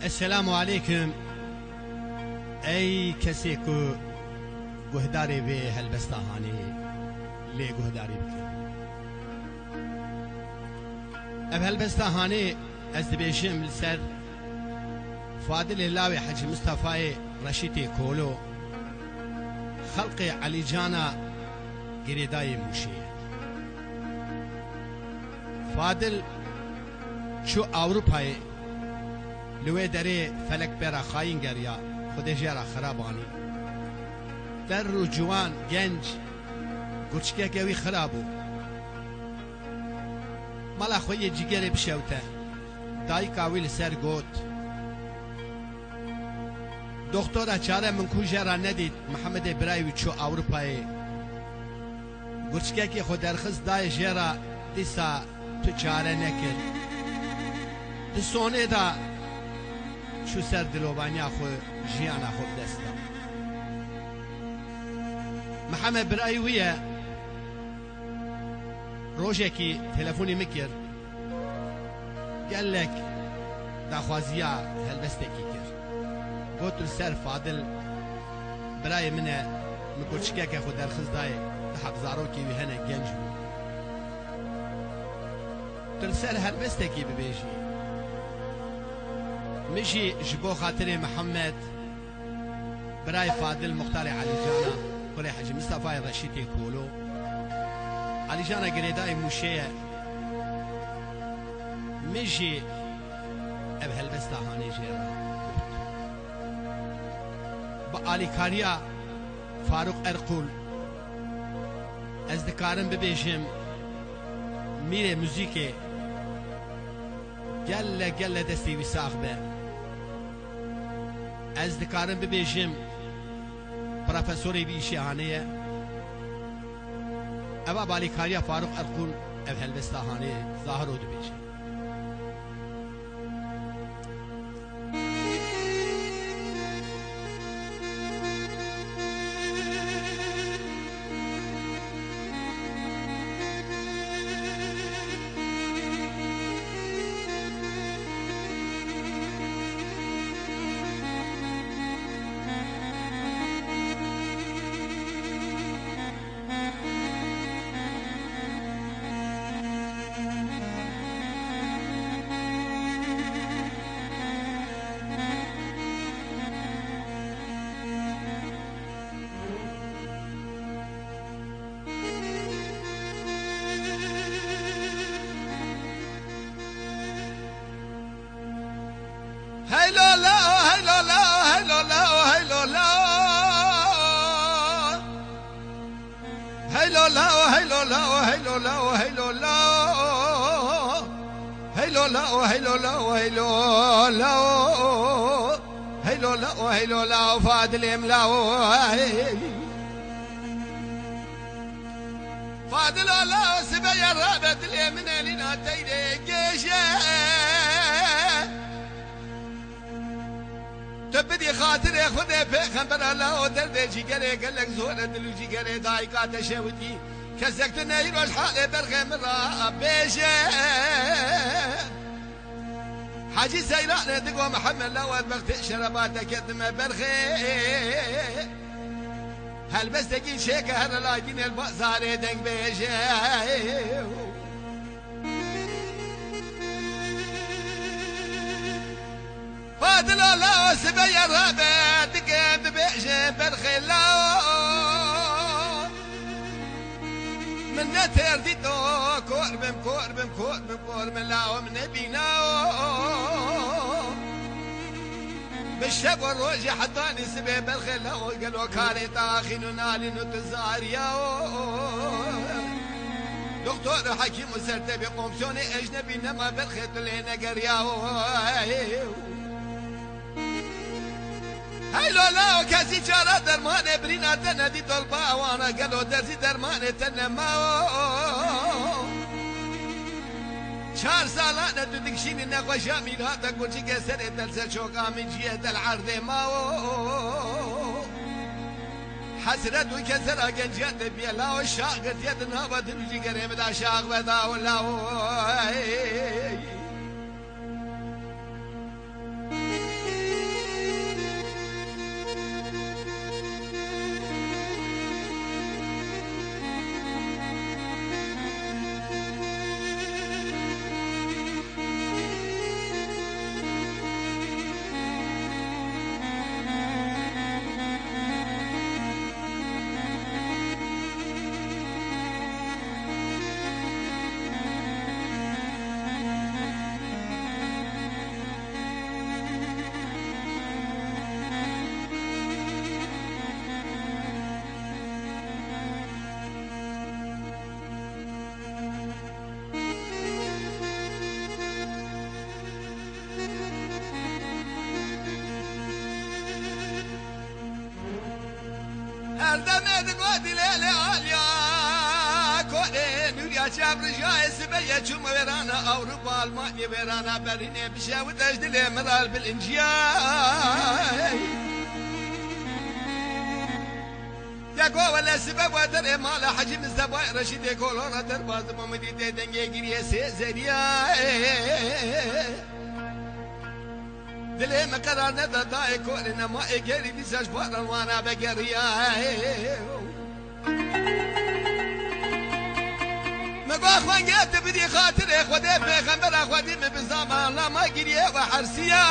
السلام عليكم اي کسی کو گهداری به هلبستهانی لی گهداری بکن اب هلبستهانی از دبیشم لسر فاضل اللاوي حجي مصطفى رشيدي كولو خلق علي جانا قريداي موشي فاضل شو اوروباي لوي دري فلك بيرا خاين قريا خود جيرا خراباني در رو جوان گنج گرچکه گوی خرابو مالا خوی جیگر بشوته دای کاوی لسر گوت دکتر چاره من کوجرا ندید محمد برایوی چو اوروپای گرچکه که خود درخص دای جیرا دیسا تو چاره نکر دسونه دا شو سر دلوبانی خو جیانا خود دستا محمد برایویه روژکی تلفونی مکر قال لك داخوازيا هلبستكي كر قلت له فاضل براي منه نقول شكاك اخو دار خزداي تحب زاروكي وهنا جنجو قلت له هلبستكي ببيجي مشي جبو خاطري محمد براي فاضل مختار علي جانا قولي حجي مصطفى رشيدي كولو علي جانا قريداي موشيه مشي اب هلبستهانی جيرا بآلی کاریا فاروق ارقول از دکارم ببیشم میره موزیک گل دستی وساخ به از دکارم ببیشم پروفسوری بیشی هانیه ابا بالی کاریا فاروق ارقول اب هلبستهانی ظاهر ود بیشم هيلو لا فاضل املاو فاضل لا سبيا رابط اليمن لنا تيدي جيشه تبدي خاطر خذ بخبر الله ودرد جيجري قال لك زوره دلو جيجري دايقه تشوتي كسكتنا يروح حالي برخي من بيشه حاجي سيرانا دقوا محمد لواد بغت شرباتك يدم برخي هل بس تجي شيكه هلا لاقين البازار دنق بيشه فاضل الله سبيا الرابط دقيت بيشه برخي لا من نتردي تو كوربم لا ومن نبينا بالشب والروج حطاني سبيب الخلا وقالوا كاري طاخين نالي نتزاريا دكتور حكيم وسرتبي قومسوني اجنبي نما بالخيط لينا قريا هيلو لا كاسي شارع درمان برينا تندي طلبا وانا قالوا درسي درمان تنما شهر سالانه تدكشيني نقوى شامل هذا قلت كسر دلسة شوقا من جهة العرض ما حسرت وكسر قنجات بيلا والشاقت يد نهبت وجي قريب دا شاق بدا ولا هردم دقودي ليلي عاليا كوني نوريا شاب رجاي سبيا شوم ويرانا أوروبا ألمانيا ويرانا بريني بشاود أجدلي مرال بالإنجياي يقوى ولا سبب ودر مال حجم الزباء رشيد كولورا درباز ممدي دنجي جريه سيزريا دلي مقرار ندا داي كورنا ما اجري ديساش بارن وانا بقريا مقا خوان جات بدي خاطر خودي بيغمبر خودي بزمان لا ما جريه وحرسيا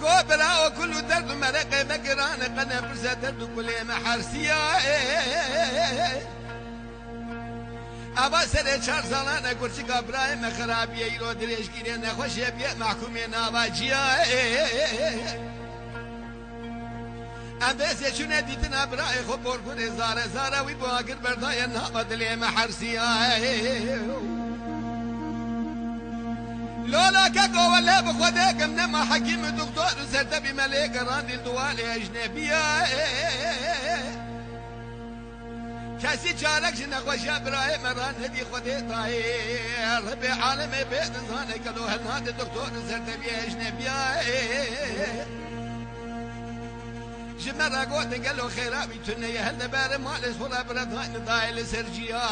قبلا وكل درب مرق مقران قنا برزة درب كل محرسيا أبا سر چار سالانه كرسي قبراء مخرابية يلو دريش كيرين نخوش يبيع محكومين آباجيا ام بس شونه ديتنا براء خبور كل زارة زارة ويبو آقر بردايا نابد لي محرسيا لولا كاكو ولا بخودك منما حكيم دكتور سرت بملك راندي الدوالي أجنبية كاسي شارك نخوش ابراهيم ران هدي خودي طاير ربي عالمي بيت زانك لو هالنادي دكتور سرت بي أجنبية جمرة قوت قال له خيرابي تنيا هل بار مالس ولا بردان دايل سرجيا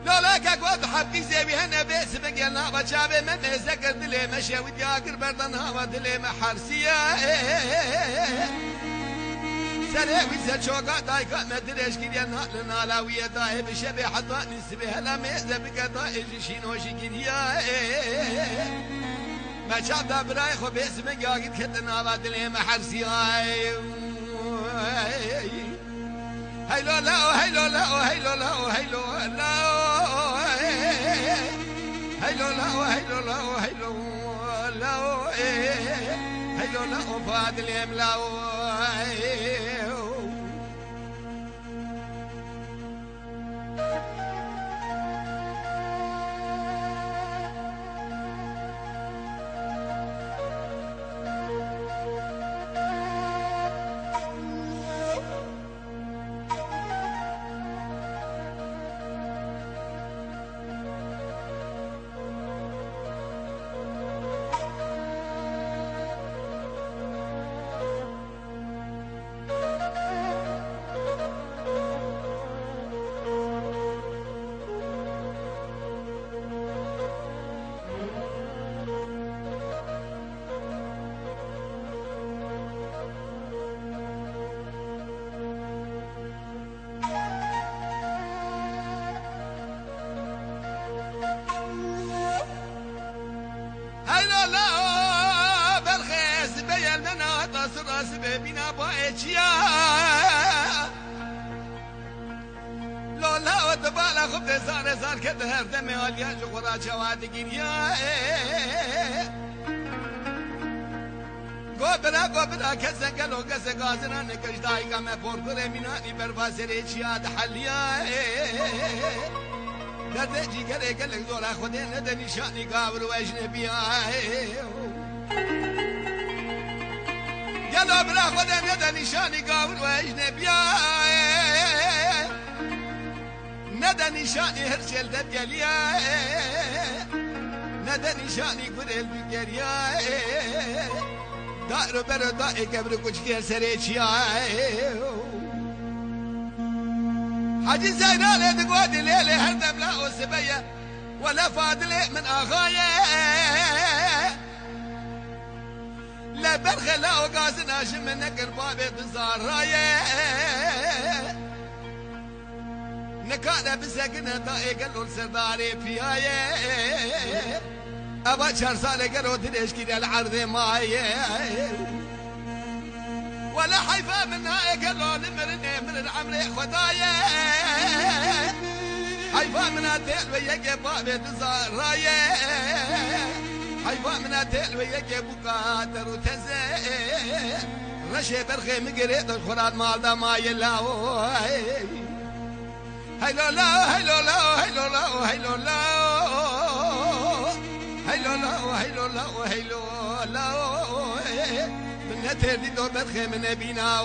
لولا كقود حبي زي هنا بس بقي نابا شابي من مزكر دلي مشي ودي اقر بردن هوا دلي محرسيا سريوي زشوقا دايكا مدريش كيريا نالنا لاوية داي بشبي حطا نسبي هلا ميزة بقى داي جشينوشي كيريا ما شاف دا براي خو بس من قاقد كتنا با دلي محرسيا هيلو لا هيلو لا هيلو لا هيلو لا هيلو لا هيلو لا هيلو لا هيلو لا فادل يملاو بنا بايتشيا لولا وتبالا خبت زار كده هردمي واليا جغرا جواد جيريا قبلا كسا قالو كسا قازنا نكش دايقا ما فوركو ميناني برباسريتشيا دحليا دردجي قالك دولا خدين ندى نشاني قابل واجنبيا يلا بلا خدين ندى نشاني قابل واجنبيا ندى نشاني هرشل ددياليا ندى نشاني قرل بقريا دائر برو دائر قبر كوش كير سريتشيا حاجي زينالي دقودي ليلي هردم لا وسبية ولا فاضلي من أخايا لا برخي لا وقاسنا شمنا قربابي بزارايا نكانا بساقنا دائي قلو السرداري فيايا أبا شهر سالي قلو تريش كده العرض مايا ولا حيفا منها قالوا لمرني من العمل خدايا حيفا منها تلوي يجيب بابي تزارايا حيفا منها تلوي يجيب قادر وتزي رشي برخي مقريد الخراد مال دا ما يلاو هيلو لا هيلو لا هيلو لا هيلو لا هيلو هيلو لا هيلو لا من نتردي دور بدخي من بينا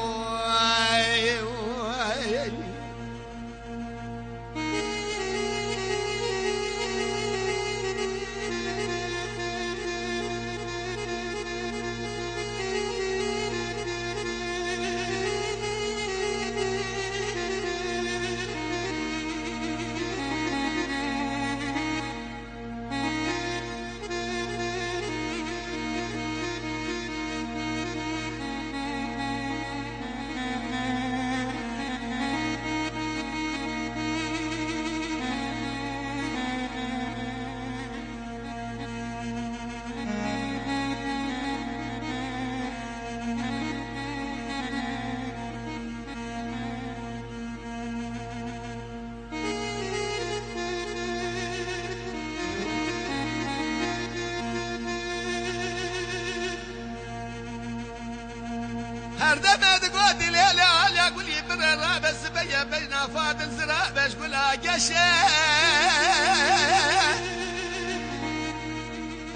هردمت قودي ليلة عليا قولي برا بس بيا بينا فاضل زرا باش قولها قشا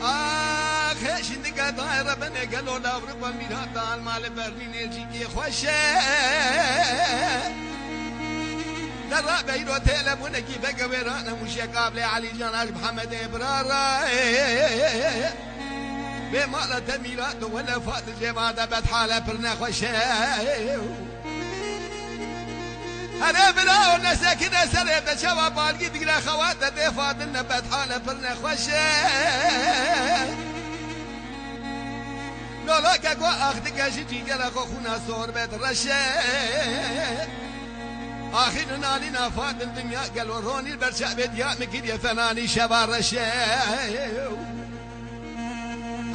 آخ شندقة دايرة بني قالوا لا وربا ميراتا المال برلين يجيكي خوشا درا بيرو تيلمونة كيف قويرانا مش قابلي علي جاناش محمد إبرارا بمالا تميلات ولا فات الجماعة بتحالة برنا خوشاي أنا بلا ونسا كده سري بشوا بالقي تقرا خواتة دفات لنا بتحالة برنا خوشاي لولا كاكو أخدك أشتي جرا خونا صور بيت رشاي آخر نالينا فات الدنيا قالوا روني البرشا بديا مكيد فناني شبا رشاي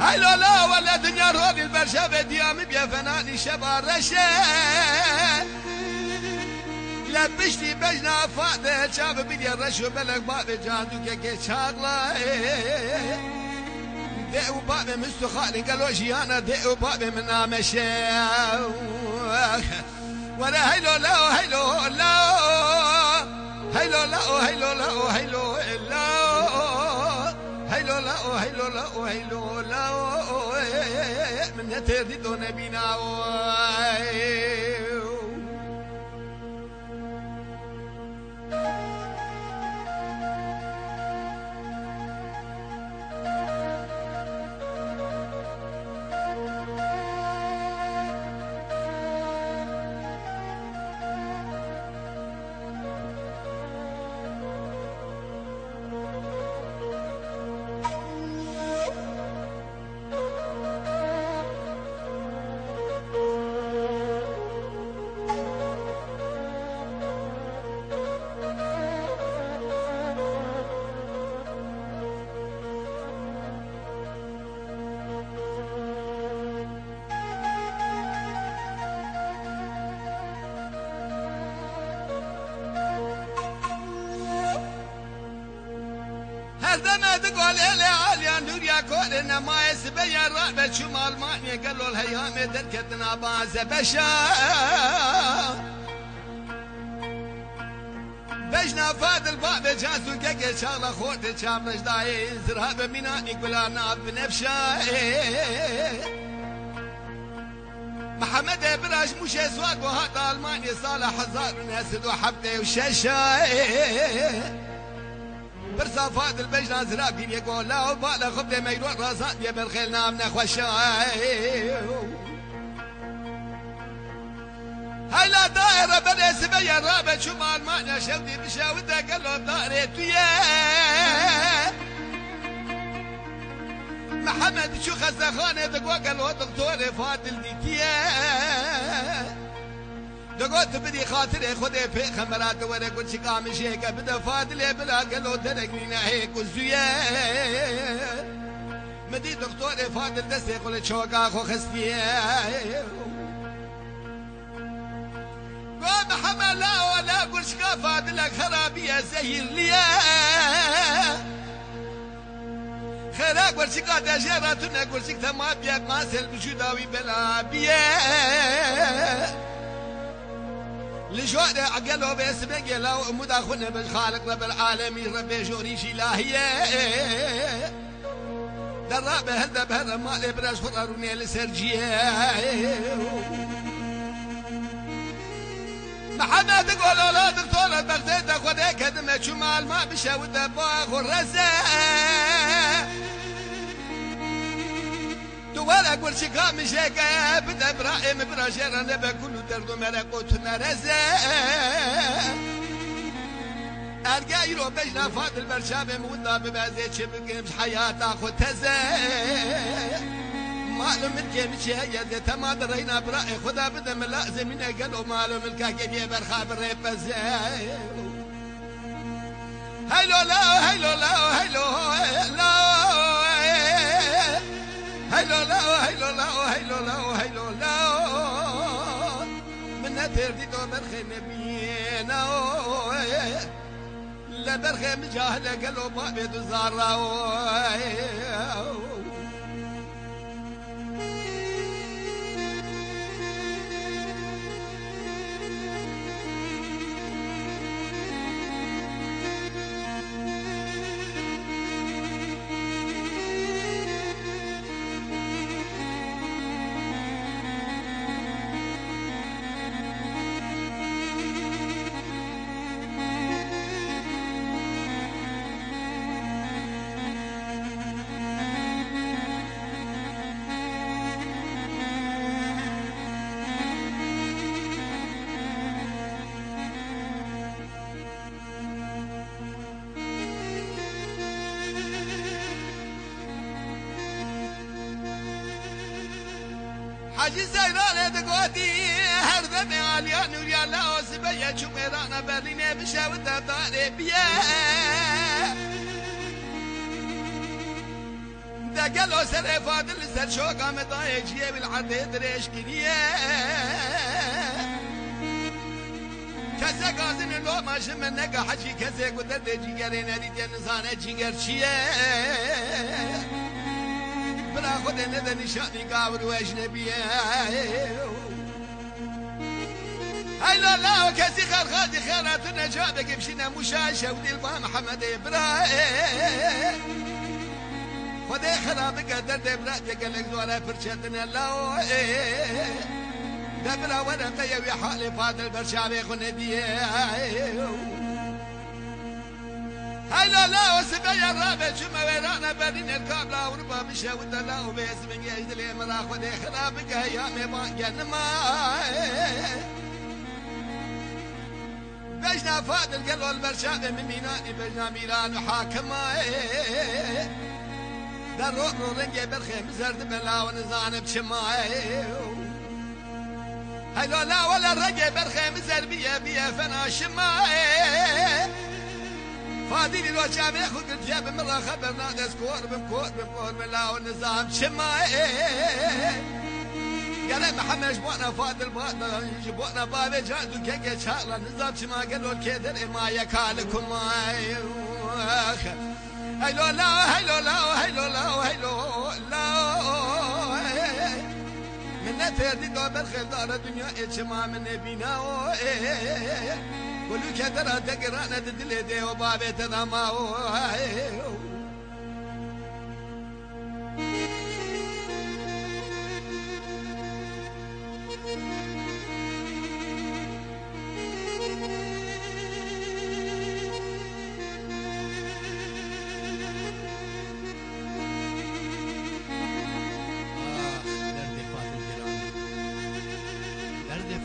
هلو لا ولا دنيا روني البرشا بديام بيا فناني شبا رشا لبشتي بجنا فاده شاب بدي الرشو بلغ باب جاندو كي شاغلا دعو باب مستخال قالوا جيانا دعو باب من امشا ولا هلو لا هلو لا هلو لا هلو لا هلو لا هيلو لا هيلو لا هيلو لا من نتردي دون بينا هردنا تقول إلي عاليا نوريا كورنا ما يسبي الرابع شمال مانيا قالوا الهيام دركتنا باز بشا بجنا فاد الباب جاسو كيكي شغلة خوتي شامل جداي زرها بميناني قولا ناب بنفشا محمد براش مش اسواق وهذا الماني صالح حزار ناس وحبتي وشاشا برسا فاد البجنا زراقين يقول لا وبالا خبدي ما يروح راسات يا بالخيل نامنا خوشاي هلا دائرة بني سبيا الرابع شمال معنى شودي بشاودة قالوا داريت ويا محمد شو خزخانة دقوا قالوا دكتور فاضل ديكيا دقوت بدي خاطري خذي في خمرات ورا كل شي قام شيكه بدا فاضل بلا قالوا تركني هيك وزيا مدي دكتور فاضل دسي قول شوقا خو خستيا قام محمد لا ولا كل شي فاضلك خرابيه زهير ليا خيرك كل شي قاد جراتنا كل شي تمام بيك ماسل بجداوي بلا بيه لجواد عقلوا باسمك لو مداخلنا بالخالق رب العالمين رب جوريش إلهية در رابه هل بهر مال براش خراروني لسرجيه محمد قول لا دكتور بغداد خدای کدمه چمال ما بشه و دبا خرزه دوباره گرچه کامشه که بده برایم براشرانه به کلو درد و مرقوت مرزه ارگای رو بجنا فاضل برشاب مودا ببازه چه بگیمش حیاتا خود تزه معلوم الكيم شيء ذي تماد رينا برأي خدا بدم لازم قالوا معلوم الكاكي برخاب الريب هيلو لا هيلو لا هيلو لا هيلو لا هيلو لا هيلو لا هيلو لا من تردي دو برخي نبينا لا برخي مجاهلة قالوا بابي دو زارا حاجی زیرانه دقوتی هر دم عالیا نوریا لاس بیا چومرانا برلینه بشه و دبداره بیه دقلو سر فاضل سر شوقا مدای جیه بالعرده درش کنیه کسی قازن لو ماشم من نگه حجی کسی قدرت جیگره ندید نزانه جیگر چیه بلا خود ندى نشاني قابل واجنبيه هاي لا لا وكاسي خالخادي خيراتنا جابك بشنا مشاشه ودي البا محمد ابراهيم خدي خرابك درد براتك قال لك ولا فرشتنا لا دبلا ولا قيوي حالي فاضل برشابي خنديه هاي لا لا وسبيا الرابع شما ويرانا بنين الكابلا وربا مشا ودلا وبيس من يجد لي مرا خدي خلابك يا ميبان جنما بجنا فاضل قالوا البرشابة من ميناني بجنا ميلان وحاكما در رو رنجي برخي مزرد بلا ونزان بشما هاي لا لا ولا رنجي برخي مزر بيا فنا شما فاديني لو جامع خد الجاب من الله خبرنا دسكور بمكور ملا والنظام شما قال محمد جبونا فاضل بونا جبونا بابي جادو كيكي شاء النظام شما قالوا الكيدر ما يكالكم ما هيلو لا هيلو لا هيلو لا هيلو لا من نتردي دو برخي دار الدنيا اتشما من نبينا ولو كدرا تقرانا تدلي دي وبابي تناماو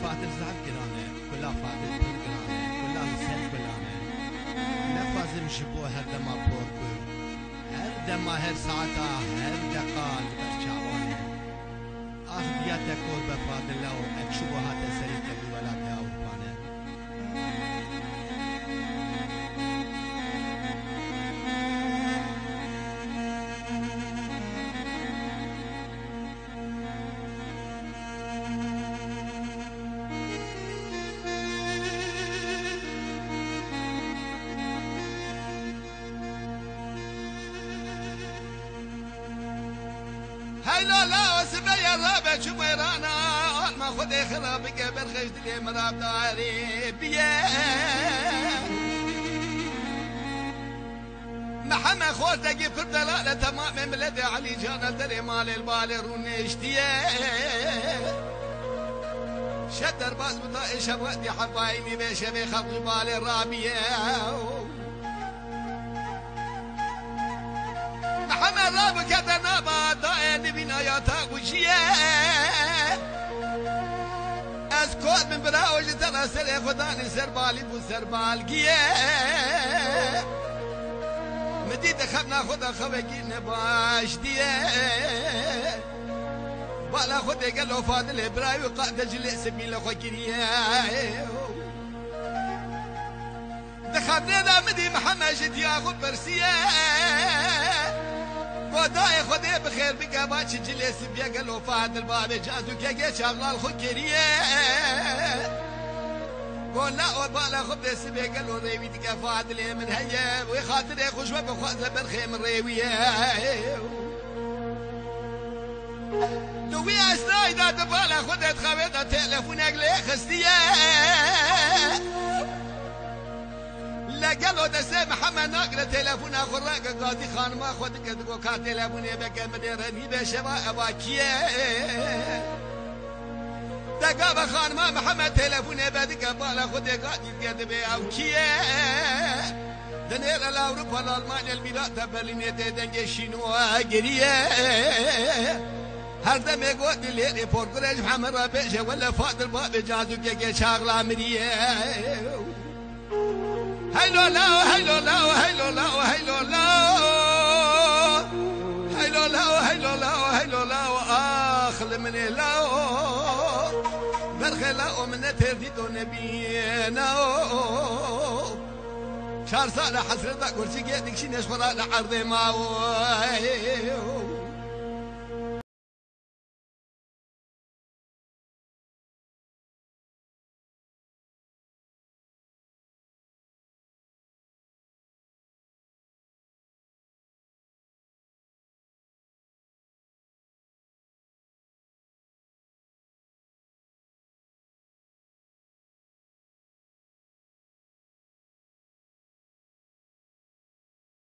فاتر زعب كرانه كلها فاتر كل كرانه كلها سلب كرانه نفازم شبو هر دما بور بور هر دما هر ساعتا هر دقال برشاوانه بياتك كور بفاتر لو اكشبو هاتا سريتا بولاتا اوبانه لا لا وسبيا الرابع شميرانا ما خدي خرابك برخش دلي مراب داري بيه محمد خوردگی پر دلاله تمام ملت علی جان در مال البال رو نشتیه شد در باز بطاء شبوتي حبايبي بشبي خلق بال الرابية محمد راب كذا نابا دائن بناياتا وشيه از کود من براوش ترى سر خداني سربالي بو سربالگيه مديد خبنا خدا خوكي نباش ديه بالا خدي قال له فاضل براي وقعد جلس سبيل خوكريه دخلنا ذا مدي محمد شتي اخذ برسيه وداي خدي بخير بقى باش جلس بيا قال له فاضل باب جازو كي شغال خوكريه قول لا وبالا خدي سبي قال له ريوي تك فاضل من هيا وخاطر يخش وبخوزه برخي من ريويه دوي اسناي دا دبالا خدت خويدا تليفونك لي خستيه لا قالوا دسي محمد ناقله تليفون اخر قاضي خان ما خد قدو كا تليفوني بقى مديرني بشبا اباكيه دقابه خان ما محمد تليفوني بدك بالا خد قاضي قد بي اوكيه دنير الاوروبا الالمانيا البلاد تبلني دنج شنو اجريه هر دم يقول لي ريبورت قريش محمد رابيشه ولا فاضل باب جازو كي شغله مريه هيلو لا هيلو لا هيلو لا هيلو لا هيلو لا هيلو لا هيلو لا اخل من لا برخ لا من ترديد نبينا شهر سال حسرتك ورشي قيدك شي نشفر على عرض ما